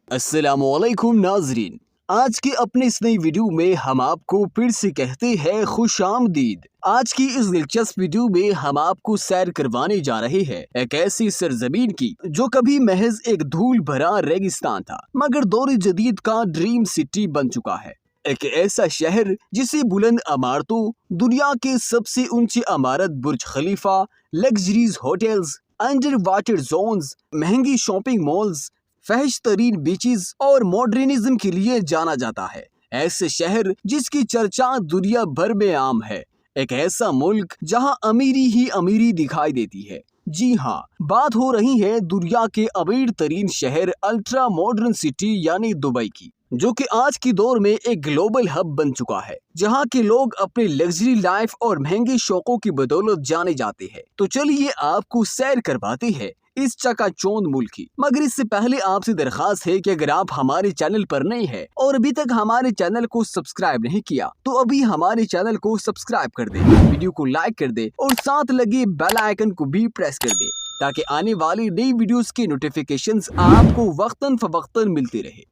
अस्सलाम वालेकुम नाजरीन, आज की अपनी इस नई वीडियो में हम आपको फिर से कहते हैं खुश आमदीद। आज की इस दिलचस्प वीडियो में हम आपको सैर करवाने जा रहे हैं एक ऐसी सरजमीन की जो कभी महज एक धूल भरा रेगिस्तान था मगर दौर जदीद का ड्रीम सिटी बन चुका है। एक ऐसा शहर जिसे बुलंद इमारतों, दुनिया के सबसे ऊंची इमारत Burj Khalifa, luxuries hotels, under water zones, महंगी शॉपिंग मॉल्स, फहश तरीन बीचेस और मॉडर्निज्म के लिए जाना जाता है। ऐसे शहर जिसकी चर्चा दुनिया भर में आम है। एक ऐसा मुल्क जहां अमीरी ही अमीरी दिखाई देती है। जी हाँ, बात हो रही है दुनिया के अमीर तरीन शहर अल्ट्रा मॉडर्न सिटी यानी दुबई की, जो कि आज की दौर में एक ग्लोबल हब बन चुका है जहां के लोग अपने लग्जरी लाइफ और महंगे शौकों की बदौलत जाने जाते हैं। तो चलिए आपको सैर करवाते हैं इस चकाचौंध मुल्क की। मगर इससे पहले आपसे दरखास्त है कि अगर आप हमारे चैनल पर नए हैं और अभी तक हमारे चैनल को सब्सक्राइब नहीं किया तो अभी हमारे चैनल को सब्सक्राइब कर दे, वीडियो को लाइक कर दे और साथ लगे बेल आइकन को भी प्रेस कर दे ताकि आने वाली नई वीडियोस की नोटिफिकेशंस आपको वक्तन फवक्तन मिलती रहे।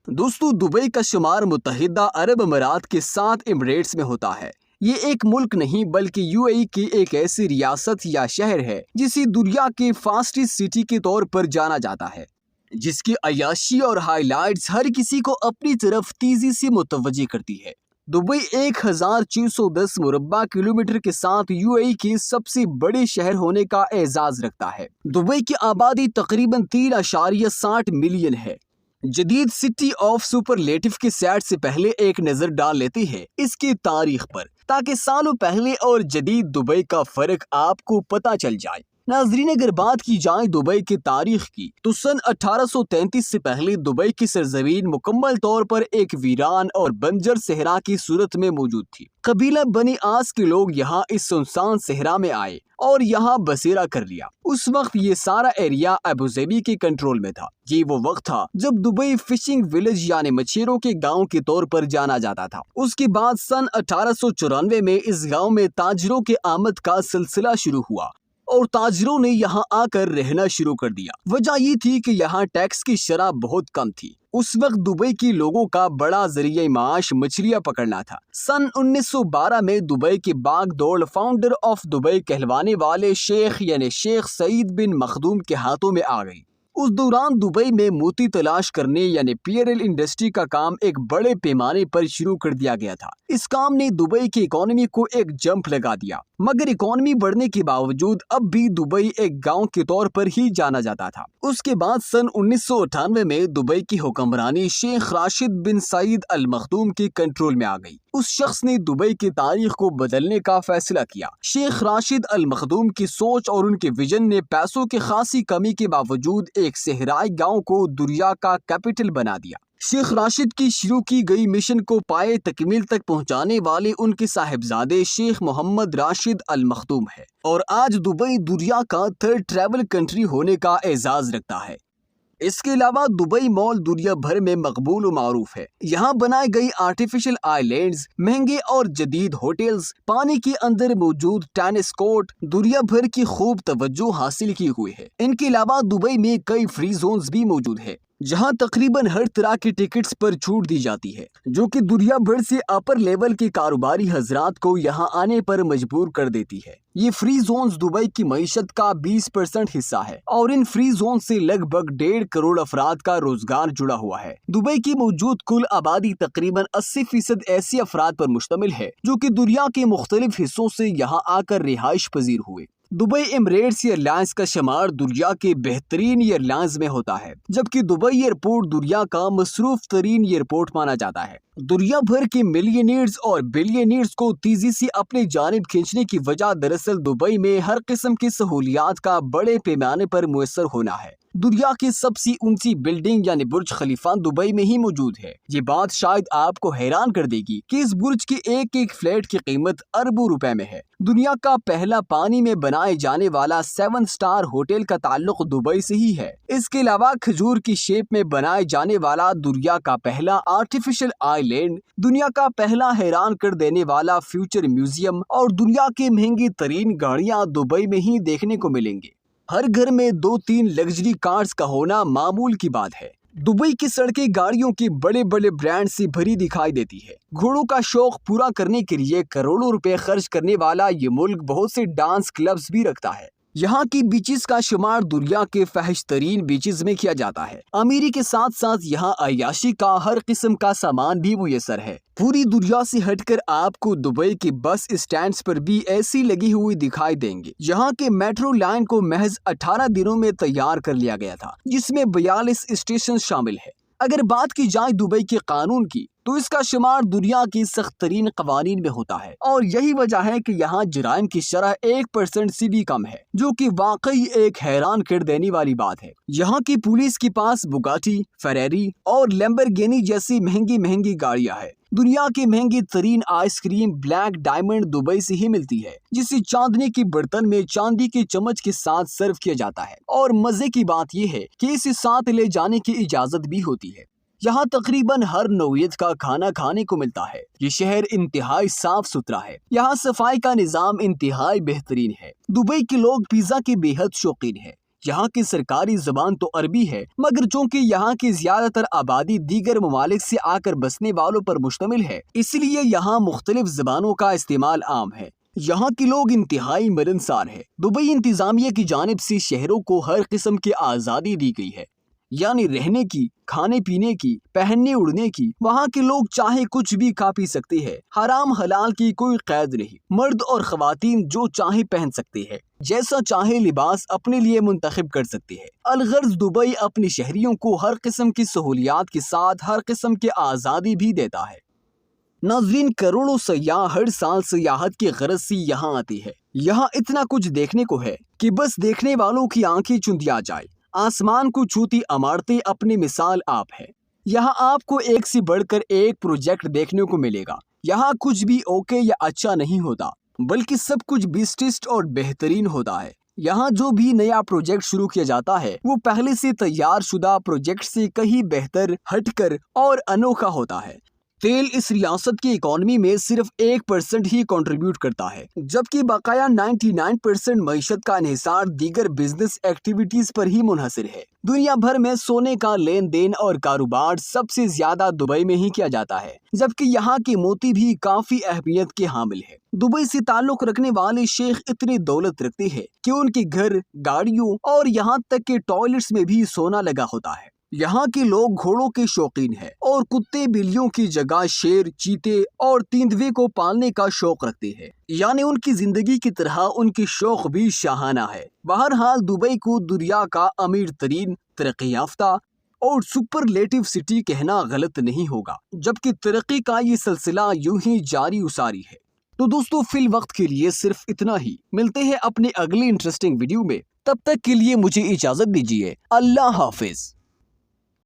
दोस्तों, दुबई का शुमार मुत्तहिदा अरब अमीरात के साथ एमिरेट्स में होता है। ये एक मुल्क नहीं बल्कि यूएई की एक ऐसी रियासत या शहर है जिसे दुनिया के फास्टेस्ट सिटी के तौर पर जाना जाता है, जिसकी अय्याशी और हाइलाइट्स हर किसी को अपनी तरफ तेजी से मुतवज्जे करती है। दुबई 1610 मुरब्बा किलोमीटर के साथ यूएई के सबसे बड़े शहर होने का एजाज रखता है। दुबई की आबादी तकरीबन 3.60 मिलियन है। जदीद सिटी ऑफ सुपरलेटिव के सेट से पहले एक नजर डाल लेते हैं इसकी तारीख पर, ताकि सालों पहले और जदीद दुबई का फर्क आपको पता चल जाए। नाजरीन, अगर बात की जाए दुबई की तारीख की तो सन 1833 से पहले दुबई की सरजमीन मुकम्मल तौर पर एक वीरान और बंजर सहरा की सूरत में मौजूद थी। कबीला बनी आस के लोग यहाँ इस सुनसान सहरा में आए और यहाँ बसेरा कर लिया। उस वक्त ये सारा एरिया अबुधाबी के कंट्रोल में था। ये वो वक्त था जब दुबई फिशिंग विलेज यानी मछेरों के गांव के तौर पर जाना जाता था। उसके बाद सन 1894 में इस गांव में ताजरों के आमद का सिलसिला शुरू हुआ और ताजरों ने यहाँ आकर रहना शुरू कर दिया। वजह ये थी कि यहाँ टैक्स की शरह बहुत कम थी। उस वक्त दुबई के लोगों का बड़ा जरिया माश मछलियां पकड़ना था। सन 1912 में दुबई के बागडोर फाउंडर ऑफ दुबई कहलवाने वाले शेख यानी शेख सईद बिन मखदूम के हाथों में आ गई। उस दौरान दुबई में मोती तलाश करने यानी पीएरएल इंडस्ट्री का काम एक बड़े पैमाने पर शुरू कर दिया गया था। इस काम ने दुबई की इकोनॉमी को एक जंप लगा दिया, मगर इकोनॉमी बढ़ने के बावजूद अब भी दुबई एक गांव के तौर पर ही जाना जाता था। उसके बाद सन 1998 में दुबई की हुक्मरानी शेख राशिद बिन सईद अल मखदूम के कंट्रोल में आ गई। उस शख्स ने दुबई की तारीख को बदलने का फैसला किया। शेख राशिद अल मखदूम की सोच और उनके विजन ने पैसों की खासी कमी के बावजूद एक सहराई गांव को दुनिया का कैपिटल बना दिया। शेख राशिद की शुरू की गई मिशन को पाए तकमील तक पहुंचाने वाले उनके साहिबजादे शेख मोहम्मद राशिद अल मखदूम है और आज दुबई दुनिया का थर्ड ट्रैवल कंट्री होने का एजाज रखता है। इसके अलावा दुबई मॉल दुनिया भर में मकबूल और मारूफ है। यहाँ बनाई गई आर्टिफिशियल आइलैंड्स, महंगे और जदीद होटल्स, पानी के अंदर मौजूद टेनिस कोर्ट दुनिया भर की खूब तवज्जो हासिल की हुई है। इनके अलावा दुबई में कई फ्री जोन्स भी मौजूद है जहां तकरीबन हर तरह के टिकट्स पर छूट दी जाती है, जो कि दुनिया भर से अपर लेवल के कारोबारी हजरात को यहां आने पर मजबूर कर देती है। ये फ्री जोन्स दुबई की मईशत का 20% हिस्सा है और इन फ्री जोन से लगभग 1.5 करोड़ अफराद का रोजगार जुड़ा हुआ है। दुबई की मौजूद कुल आबादी तकरीबन 80% ऐसी अफराद पर मुश्तमिल है जो कि दुनिया के मुख्तलिफ हिस्सों से यहाँ आकर रिहाइश पजीर हुए। दुबई एमिरेट्स एयरलाइंस का शुमार दुनिया के बेहतरीन एयरलाइंस में होता है, जबकि दुबई एयरपोर्ट दुनिया का मसरूफ तरीन एयरपोर्ट माना जाता है। दुनिया भर के मिलियनियर्स और बिलियनियर्स को तेजी से अपनी जानिब खींचने की वजह दरअसल दुबई में हर किस्म की सहूलियात का बड़े पैमाने पर मुयस्सर होना है। दुनिया की सबसे ऊंची बिल्डिंग यानी बुर्ज खलीफा दुबई में ही मौजूद है। ये बात शायद आपको हैरान कर देगी कि इस बुर्ज के एक एक फ्लैट की कीमत अरबों रुपए में है। दुनिया का पहला पानी में बनाए जाने वाला 7 स्टार होटल का ताल्लुक दुबई से ही है। इसके अलावा खजूर की शेप में बनाए जाने वाला दुनिया का पहला आर्टिफिशियल आइलैंड, दुनिया का पहला हैरान कर देने वाला फ्यूचर म्यूजियम और दुनिया की महंगी तरीन गाड़ियां दुबई में ही देखने को मिलेंगे। हर घर में 2-3 लग्जरी कार्स का होना मामूल की बात है। दुबई की सड़कें गाड़ियों के बड़े बड़े ब्रांड से भरी दिखाई देती है। घोड़ों का शौक पूरा करने के लिए करोड़ों रुपए खर्च करने वाला ये मुल्क बहुत से डांस क्लब्स भी रखता है। यहाँ की बीचेस का शुमार दुनिया के फहश तरीन बीचेस में किया जाता है। अमीरी के साथ साथ यहाँ अय्याशी का हर किस्म का सामान भी मुयसर है। पूरी दुनिया से हटकर आपको दुबई के बस स्टैंड्स पर भी ऐसी लगी हुई दिखाई देंगे। यहाँ के मेट्रो लाइन को महज 18 दिनों में तैयार कर लिया गया था, जिसमें 42 स्टेशन शामिल है। अगर बात की जाए दुबई के कानून की, तो इसका शुमार दुनिया की सख्त तरीन कवानीन में होता है और यही वजह है कि यहाँ जराइम की शरह 1% से भी कम है, जो कि वाकई एक हैरान कर देने वाली बात है। यहाँ की पुलिस के पास बुगाटी, फेरारी और लैम्बोर्गिनी जैसी महंगी महंगी गाड़ियाँ हैं। दुनिया की महंगी तरीन आइसक्रीम ब्लैक डायमंड दुबई से ही मिलती है, जिसे चांदनी के बर्तन में चांदी की चम्मच के साथ सर्व किया जाता है। और मजे की बात यह है कि इसे साथ ले जाने की इजाजत भी होती है। यहाँ तकरीबन हर नौइयत का खाना खाने को मिलता है। ये शहर इंतहाई साफ सुथरा है। यहाँ सफाई का निजाम इंतहाई बेहतरीन है। दुबई के लोग पिज्जा के बेहद शौकीन है। यहाँ की सरकारी जबान तो अरबी है, मगर चूंकि यहाँ की ज्यादातर आबादी दीगर ममालिक से आकर बसने वालों पर मुश्तमिल है, इसलिए यहाँ मुख्तलिफ जबानों का इस्तेमाल आम है। यहाँ के लोग इंतहाई मिलनसार है। दुबई इंतजामिया की जानिब से शहरों को हर किस्म की आज़ादी दी गई है, यानी रहने की, खाने पीने की, पहनने उड़ने की। वहाँ के लोग चाहे कुछ भी खा पी सकते हैं। हराम हलाल की कोई कैद नहीं। मर्द और खवातीन जो चाहे पहन सकते हैं, जैसा चाहे लिबास अपने लिए मुंतखब कर सकते हैं। अलगर्ज दुबई अपने शहरियों को हर किस्म की सहूलियात के साथ हर किस्म की आज़ादी भी देता है। नाज़रीन, करोड़ों सयाह हर साल सियाहत की गरज से यहाँ आती है। यहाँ इतना कुछ देखने को है कि बस देखने वालों की आंखें चुंधिया जाए। आसमान को छूती इमारतें अपनी मिसाल आप है। यहाँ आपको एक से बढ़कर एक प्रोजेक्ट देखने को मिलेगा। यहाँ कुछ भी ओके या अच्छा नहीं होता, बल्कि सब कुछ बेस्टेस्ट और बेहतरीन होता है। यहाँ जो भी नया प्रोजेक्ट शुरू किया जाता है, वो पहले से तैयार शुदा प्रोजेक्ट से कहीं बेहतर, हटकर और अनोखा होता है। तेल इस रियासत की इकोनॉमी में सिर्फ 1% ही कंट्रीब्यूट करता है, जबकि बकाया 99% मईशत का इन्हिसार दीगर बिजनेस एक्टिविटीज पर ही मुनहसर है। दुनिया भर में सोने का लेन देन और कारोबार सबसे ज्यादा दुबई में ही किया जाता है, जबकि यहाँ के मोती भी काफी अहमियत के हामिल है। दुबई से ताल्लुक रखने वाले शेख इतनी दौलत रखते हैं कि उनके घर, गाड़ियों और यहाँ तक के टॉयलेट्स में भी सोना लगा होता है। यहाँ के लोग घोड़ों के शौकीन हैं और कुत्ते बिल्लियों की जगह शेर, चीते और तेंदुए को पालने का शौक रखते हैं। यानी उनकी जिंदगी की तरह उनकी शौक भी शाहाना है। बहरहाल दुबई को दुनिया का अमीर तरीन, तरक्की याफ्ता और सुपरलेटिव सिटी कहना गलत नहीं होगा, जबकि तरक्की का ये सिलसिला यूं ही जारी उसारी है। तो दोस्तों, फिल वक्त के लिए सिर्फ इतना ही। मिलते हैं अपने अगली इंटरेस्टिंग वीडियो में। तब तक के लिए मुझे इजाजत दीजिए। अल्लाह हाफिज।